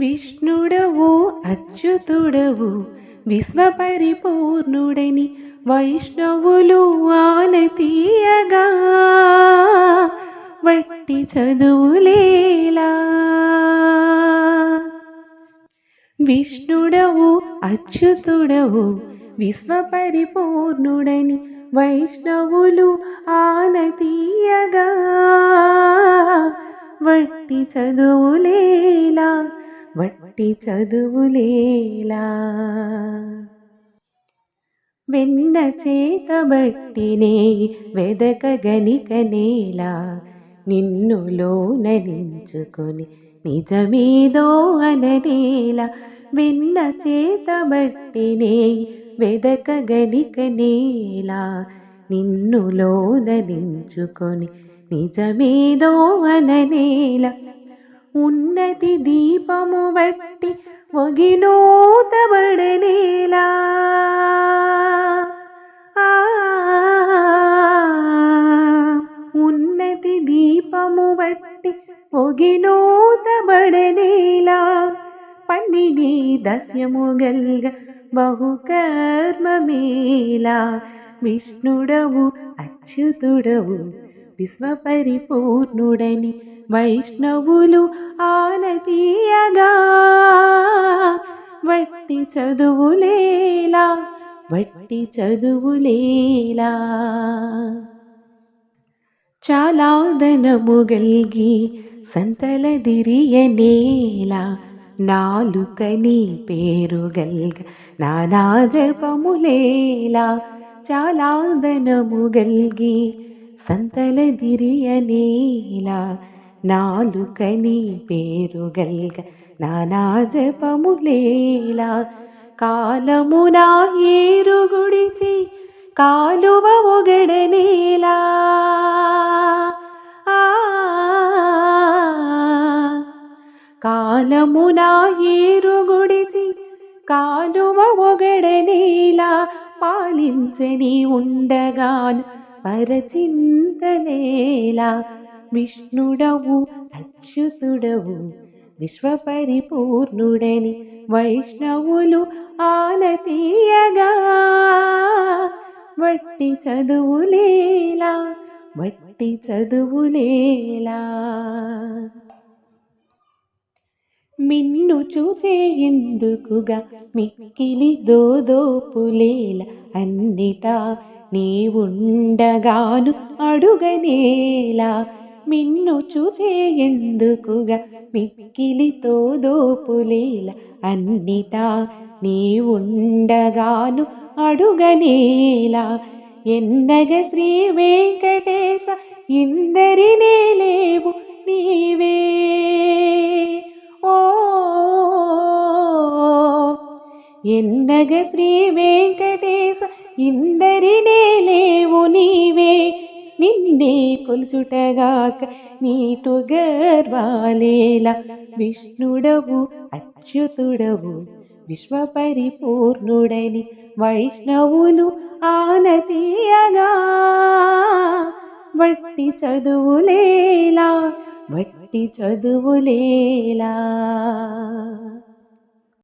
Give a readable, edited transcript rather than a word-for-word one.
విష్ణుడవు అచ్యుతుడవు విశ్వపరిపూర్ణుడని వైష్ణవులు ఆనతీయగా వట్టి చదువులేలా. విష్ణుడవు అచ్యుతుడవు విశ్వపరిపూర్ణుడని వైష్ణవులు ఆనతీయగా వట్టి చదువులేలా, వట్టి చదువులేలా. వెన్న చేతబట్టినే వెదక గనికనేలా నిన్నులోన నించుకొని నిజమేదో అననేలా. వెన్న చేతబట్టినే వెదక గనికనేలా నిన్నులోన నించుకొని నిజమేదో అననేలా. ఉన్నతి దీపము బట్టి ఒగినూతబడనేలా. ఉన్నతి దీపము బట్టి ఒగినూతబడనేలా. పన్నిని దస్యము గల్గ బహుకర్మమేలా. విష్ణుడవు అచ్యుతుడవు విశ్వపరిపూర్ణుడని వైష్ణవులు ఆనతీయగా వట్టి చదువులేలా, వట్టి చదువులేలా. చాలా ధనము గల్గి సంతలదిరియనేలా నాలుకని పేరు గల్గ నానా జపములేలా. చాలా ధనము గల్గి సంతలదిరియనేలా నాలుకని పేరు గల్గ నానా జపములేలా. కాలమున ఏరు గుడిచి కాలువ ఒగడనేలా. కాలమున ఏరు గుడిచి కాలువ ఒగడనేలా. పాలించని ఉండగాను పరచింతలేలా. విష్ణుడవు అచ్యుతుడవు విశ్వపరిపూర్ణుడని వైష్ణవులు ఆనతీయగా వట్టి చదువులేలా, వట్టి చదువులేలా. మిన్ను చూచే ఎందుకుగా మిక్కిలి దోదోపులేలా. అన్నిటా నీవుండగాను అడుగనేలా. మిన్ను చూచే ఎందుకుగా మిక్కిలితో దోపులేలా. అన్నిటా నీవుండగాను అడుగనేలా. ఎన్నగ శ్రీ వెంకటేశ ఇందరినే లేవు నీవే. ఓ ఎన్నగ శ్రీ వెంకటేశ ఇందరినే లేవు నీవే. నిన్నే కొలుచుటగాక నీటు గర్వాలేలా. విష్ణుడవు అచ్యుతుడవు విశ్వపరిపూర్ణుడని వైష్ణవులు ఆనతీయగా వట్టి చదువులేలా, వట్టి చదువులేలా.